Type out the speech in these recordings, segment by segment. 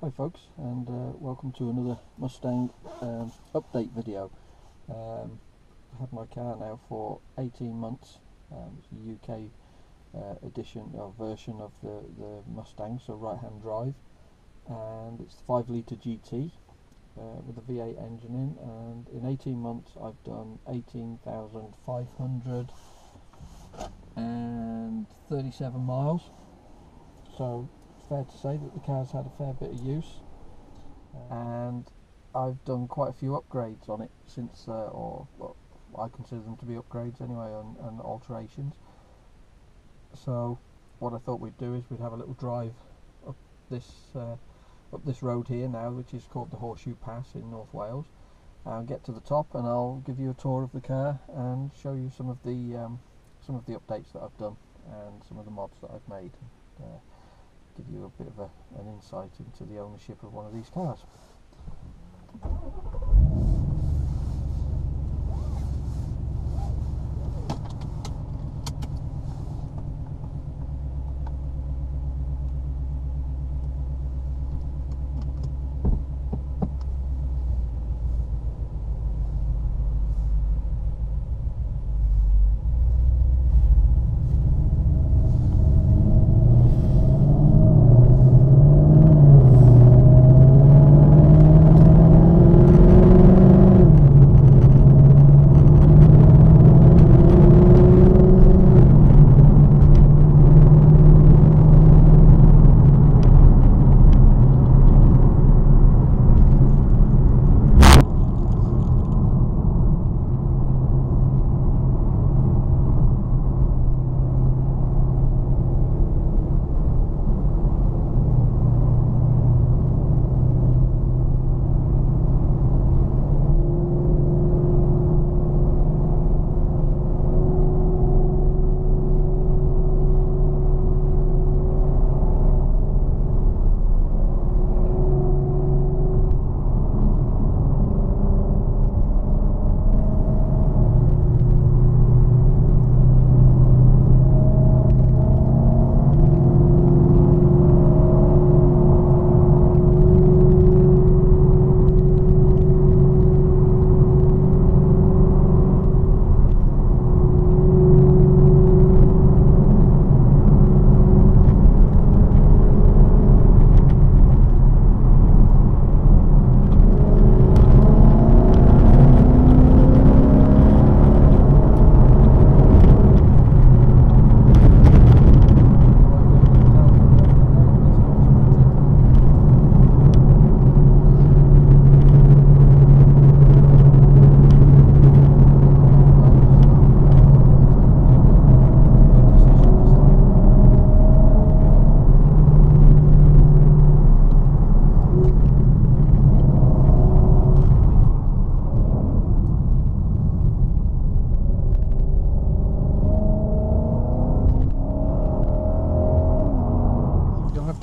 Hi folks, and welcome to another Mustang update video. I've had my car now for 18 months. It's a UK edition or version of the Mustang, so right hand drive, and it's 5 litre GT with a V8 engine in, and in 18 months I've done 18,537 miles, so fair to say that the car's had a fair bit of use, and I've done quite a few upgrades on it since, or well, I consider them to be upgrades anyway, and alterations. So what I thought we'd do is we'd have a little drive up this road here now, which is called the Horseshoe Pass in North Wales. I'll get to the top and I'll give you a tour of the car and show you some of the updates that I've done and some of the mods that I've made. Give you a bit of an insight into the ownership of one of these cars.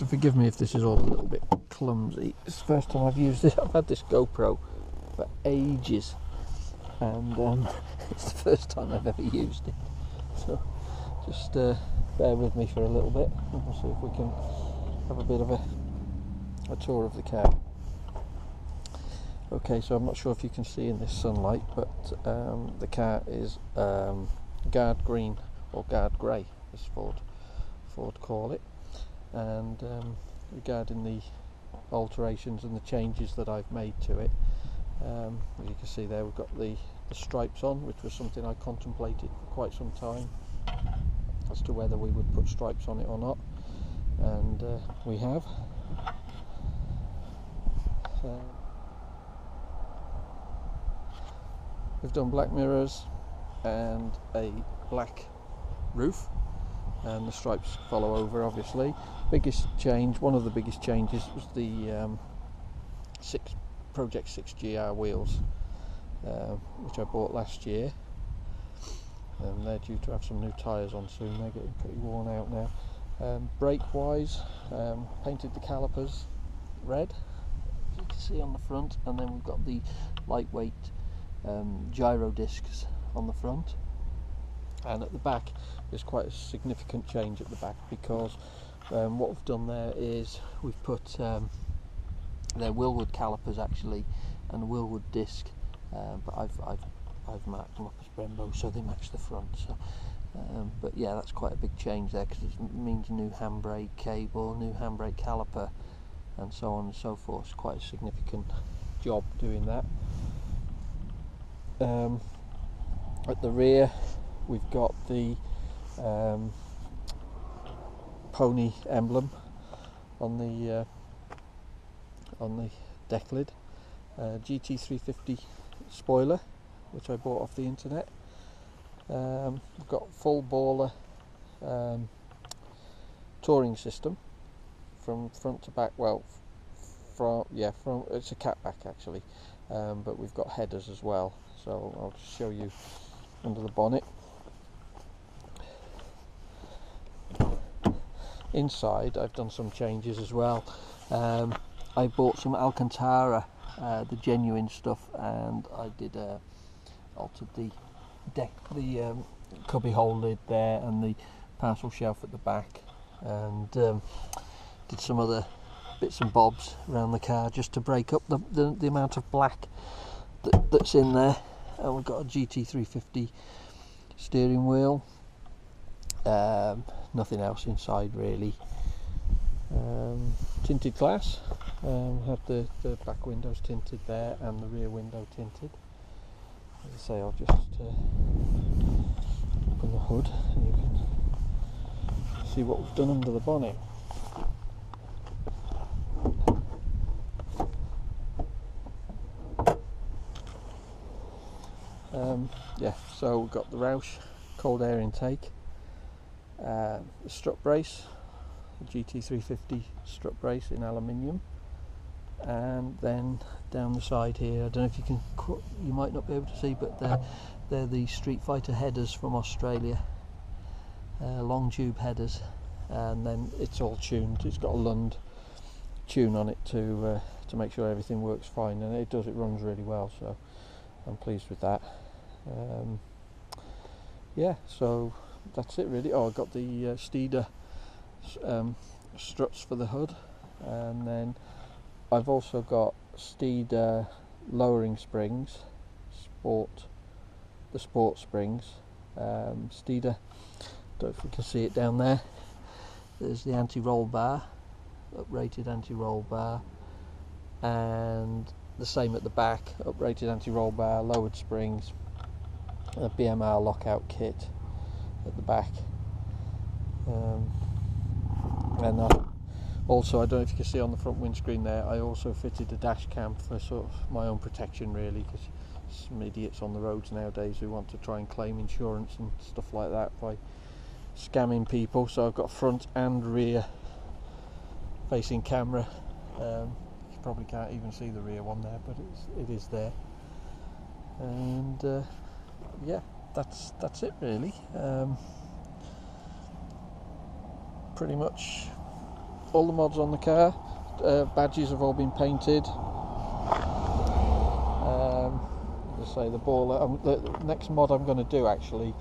Forgive me if this is all a little bit clumsy. It's the first time I've used it. I've had this GoPro for ages, and it's the first time I've ever used it. So just bear with me for a little bit, and we'll see if we can have a bit of a tour of the car. Okay, so I'm not sure if you can see in this sunlight, but the car is guard green or guard grey, as Ford call it. And regarding the alterations and the changes that I've made to it, as you can see there, we've got the stripes on, which was something I contemplated for quite some time as to whether we would put stripes on it or not, and we have. So we've done black mirrors and a black roof, and the stripes follow over, obviously. One of the biggest changes was the Project 6 GR wheels, which I bought last year, and they're due to have some new tyres on soon. They're getting pretty worn out now. Brake wise, painted the calipers red, as you can see on the front, and then we've got the lightweight gyro discs on the front. And at the back there's quite a significant change at the back, because what we've done there is we've put They're Wilwood calipers actually, and a Wilwood disc, but I've marked them up as Brembo so they match the front. So, but yeah, that's quite a big change there, because it means new handbrake cable, new handbrake caliper, and so on and so forth. It's quite a significant job doing that. At the rear, we've got the pony emblem on the deck lid. GT350 spoiler, which I bought off the internet. We've got full baller touring system from front to back. Well, from it's a catback actually, but we've got headers as well. So I'll just show you under the bonnet. Inside, I've done some changes as well. I bought some Alcantara, the genuine stuff, and I did altered the deck, the cubby hole lid there, and the parcel shelf at the back, and did some other bits and bobs around the car just to break up the amount of black that's in there. And we've got a GT350 steering wheel. Nothing else inside really. Tinted glass. Have the back windows tinted there and the rear window tinted. As I say, I'll just open the hood and you can see what we've done under the bonnet. Yeah, so we've got the Roush cold air intake, the strut brace, the GT350 strut brace in aluminium, and then down the side here, I don't know if you might not be able to see, but they're the Street Fighter headers from Australia, long tube headers, and then it's all tuned. It's got a Lund tune on it to make sure everything works fine, and it does. It runs really well, so I'm pleased with that. Yeah, so that's it really. Oh, I got the Steeder struts for the hood, and then I've also got Steeder lowering springs, the sport springs. Steeder, don't know if you can see it down there. There's the anti-roll bar, uprated anti-roll bar, and the same at the back, uprated anti-roll bar, lowered springs, a BMR lockout kit at the back, and also, I don't know if you can see on the front windscreen there, I also fitted a dash cam for sort of my own protection really, because some idiots on the roads nowadays who want to try and claim insurance and stuff like that by scamming people. So I've got front and rear facing camera. You probably can't even see the rear one there, but it is there. And yeah, that's it really. Pretty much all the mods on the car. Badges have all been painted. As I say, the baller. The next mod I'm going to do, actually,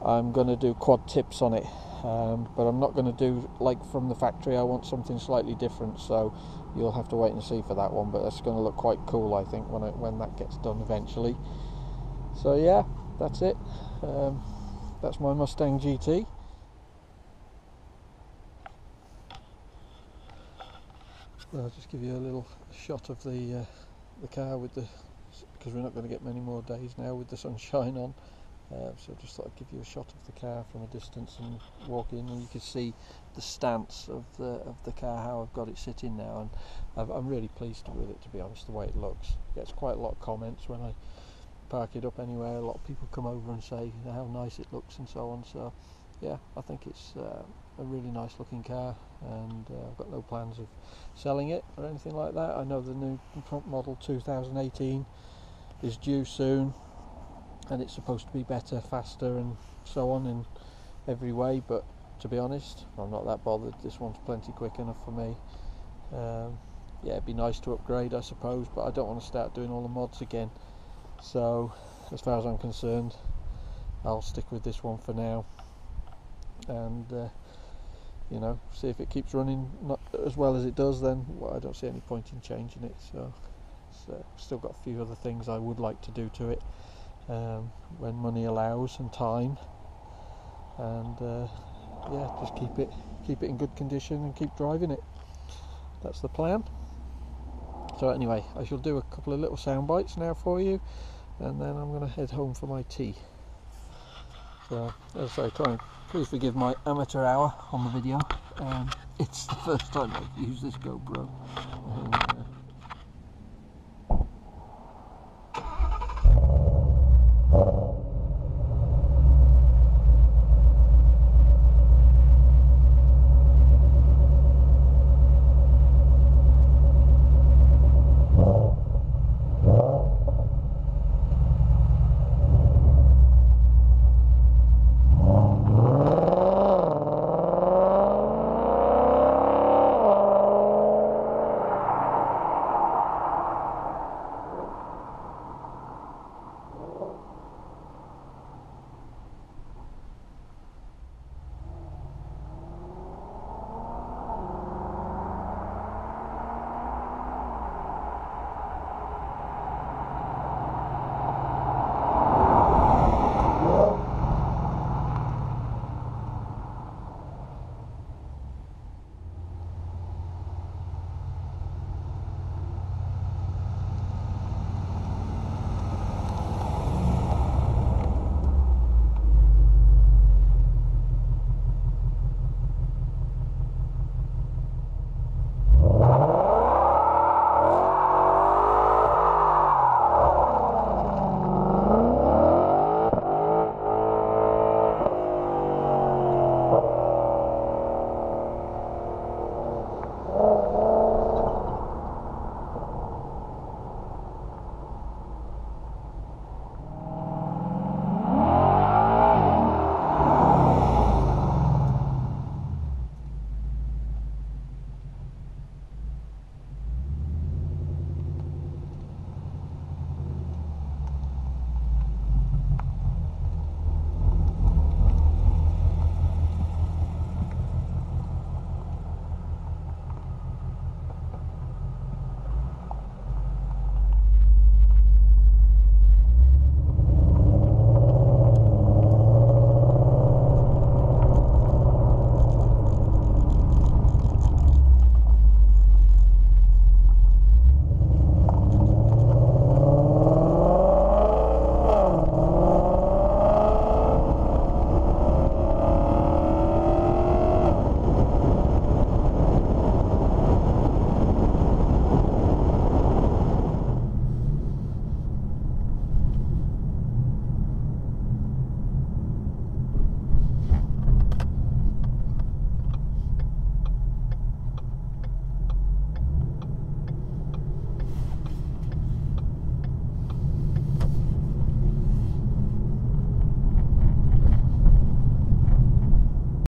I'm going to do quad tips on it, but I'm not going to do like from the factory. I want something slightly different, so you'll have to wait and see for that one. But that's going to look quite cool, I think, when that gets done eventually. So yeah, that's it. That's my Mustang GT. I'll just give you a little shot of the car because we're not going to get many more days now with the sunshine on. So I just thought I'd give you a shot of the car from a distance and walk in, and you can see the stance of the car, how I've got it sitting now, and I'm really pleased with it, to be honest, the way it looks. Gets quite a lot of comments when I park it up anywhere. A lot of people come over and say how nice it looks and so on. So yeah, I think it's a really nice looking car, and I've got no plans of selling it or anything like that. I know the new model 2018 is due soon, and it's supposed to be better, faster and so on in every way, but to be honest, I'm not that bothered. This one's plenty quick enough for me. Yeah, it'd be nice to upgrade, I suppose, but I don't want to start doing all the mods again. So as far as I'm concerned, I'll stick with this one for now, and you know, see if it keeps running not as well as it does, then well, I don't see any point in changing it. So still got a few other things I would like to do to it when money allows and time, and yeah, just keep it in good condition and keep driving it. That's the plan. So anyway, I shall do a couple of little sound bites now for you, and then I'm going to head home for my tea. So as I say, please forgive my amateur hour on the video. It's the first time I've used this GoPro.